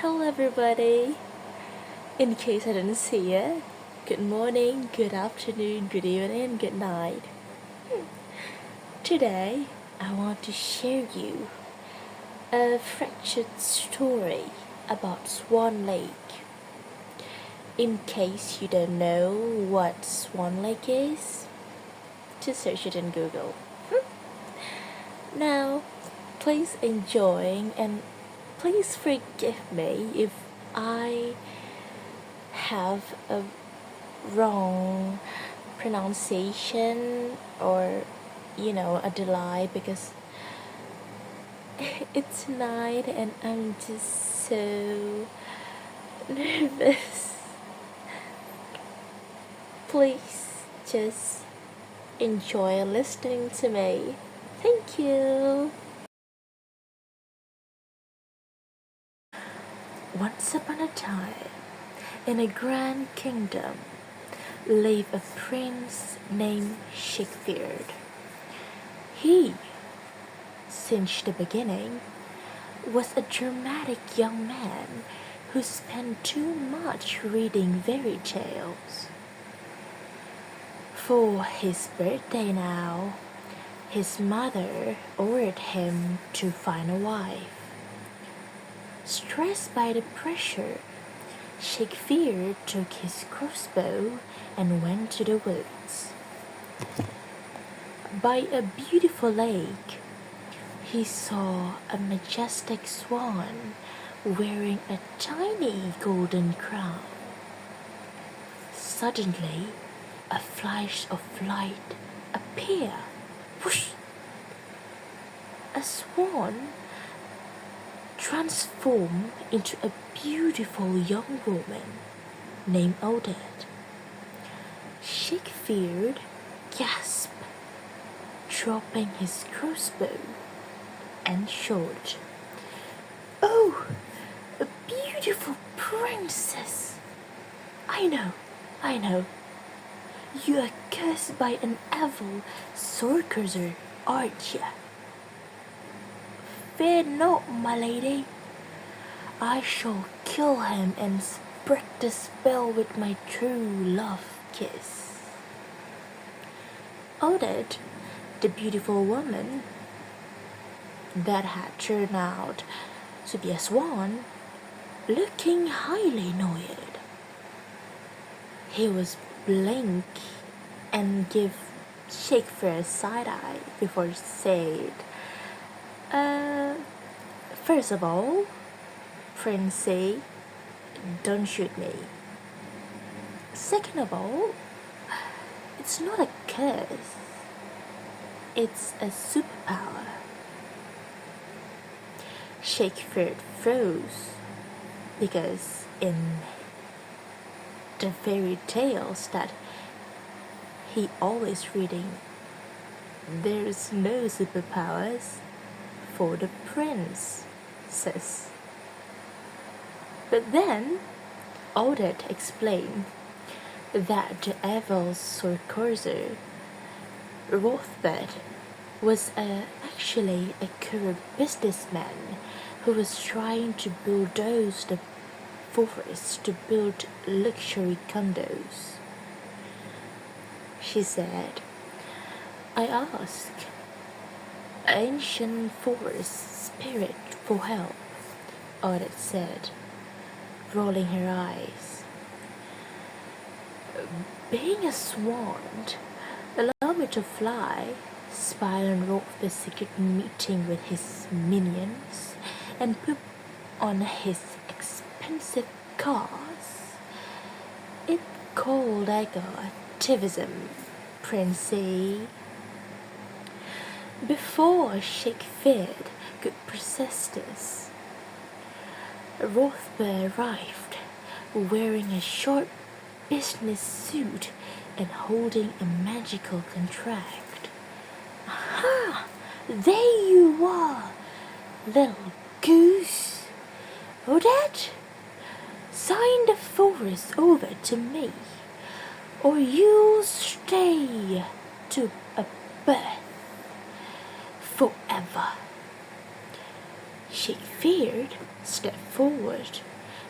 Hello, everybody. In case I didn't see it, good morning, good afternoon, good evening, and good night. Today, I want to share you a fractured story about Swan Lake. In case you don't know what Swan Lake is, just search it in Google. Now, please enjoy and please forgive me if I have a wrong pronunciation or a delay because it's night and I'm just so nervous. Please just enjoy listening to me. Thank you. Once upon a time, in a grand kingdom, lived a prince named Shakespeare. He, since the beginning, was a dramatic young man who spent too much reading fairy tales. For his birthday now, his mother ordered him to find a wife. Stressed by the pressure, Shakespeare took his crossbow and went to the woods. By a beautiful lake, he saw a majestic swan wearing a tiny golden crown. Suddenly, a flash of light appeared. Whoosh! A swan transformed into a beautiful young woman named Odette. Shakespeare gasped, dropping his crossbow and shouted, "Oh, a beautiful princess! I know. You are cursed by an evil sorcerer, aren't you? Fear not, my lady. I shall kill him and break the spell with my true love kiss." Odette, the beautiful woman that had turned out to be a swan, looking highly annoyed. He was blink and give Shakespeare a side eye before saying, First of all, Princey, don't shoot me. Second of all, it's not a curse. It's a superpower." Shakespeare froze because in the fairy tales that he always reading, there's no superpowers for the princess. But then Odette explained that the evil sorcerer Rothbard was actually a corrupt businessman who was trying to bulldoze the forest to build luxury condos. She said, "I asked ancient forest spirit for help," Odette said, rolling her eyes. "Being a swan, allow me to fly," smiled and wrote the secret meeting with his minions and put on his expensive cars. It's called ego activism, Princey. Before Shakespeare could process this, Rothbard arrived, wearing a short business suit and holding a magical contract. "Aha! There you are, little goose. Odette, sign the forest over to me, or you'll stay to a birth forever." Shakespeare stepped forward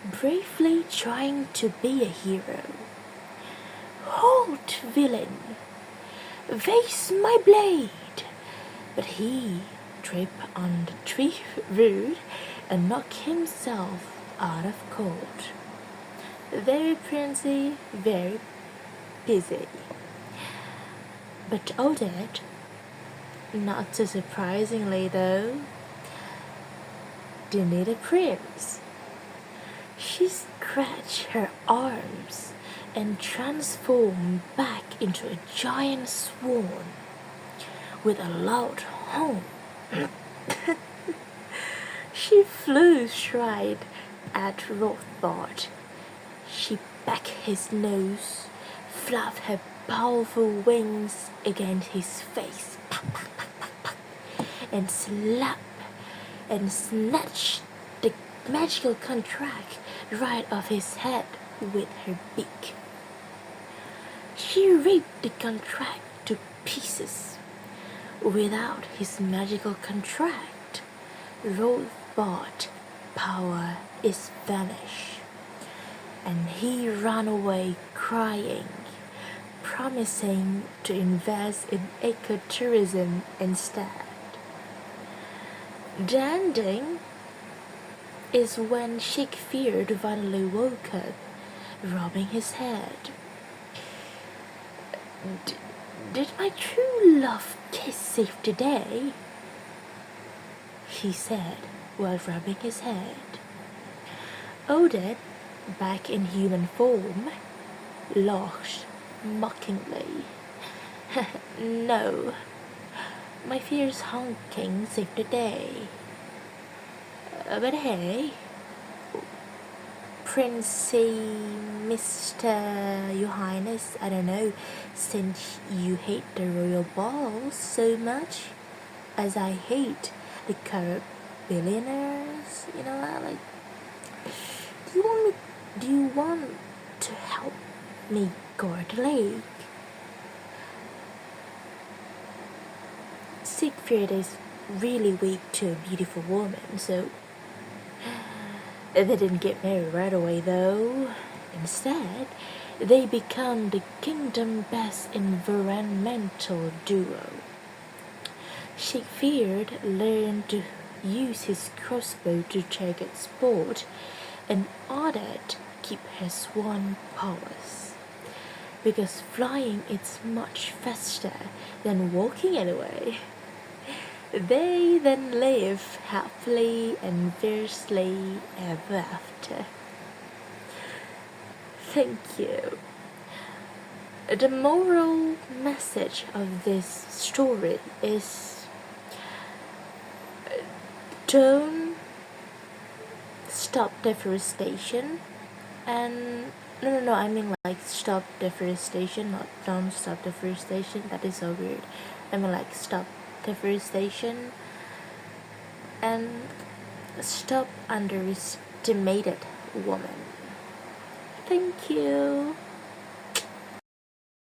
bravely trying to be a hero. "Halt, villain! Face my blade!" But he tripped on the tree root and knocked himself out of court. Very princey, very busy. But Odette, not so surprisingly though, didn't need a prince. She scratched her arms and transformed back into a giant swan with a loud honk. She flew straight at Rothbard. She pecked his nose, flapped her powerful wings against his face, and slapped and snatched the magical contract right off his head with her beak. She ripped the contract to pieces. Without his magical contract, Rothbard's power is vanished, and he ran away crying, promising to invest in ecotourism instead. The ending is when Shakespeare finally woke up, rubbing his head. Did my true love kiss save the day? He said while rubbing his head. Odette, back in human form, laughed mockingly. No, my fierce honking saved the day. But hey, Princey, Mr. Your Highness, I don't know, since you hate the royal balls so much as I hate the corrupt billionaires, like, do you want to help me guard the lake? Siegfried is really weak to a beautiful woman, so they didn't get married right away though. Instead, they become the kingdom's best environmental duo. Siegfried learned to use his crossbow to target sport, and Odette keep her swan powers. Because flying is much faster than walking anyway. They then live happily and fiercely ever after. Thank you. The moral message of this story is don't stop deforestation and no, I mean like stop deforestation, not don't stop deforestation. That is so weird. I mean like stop deforestation and stop underestimated woman. Thank you.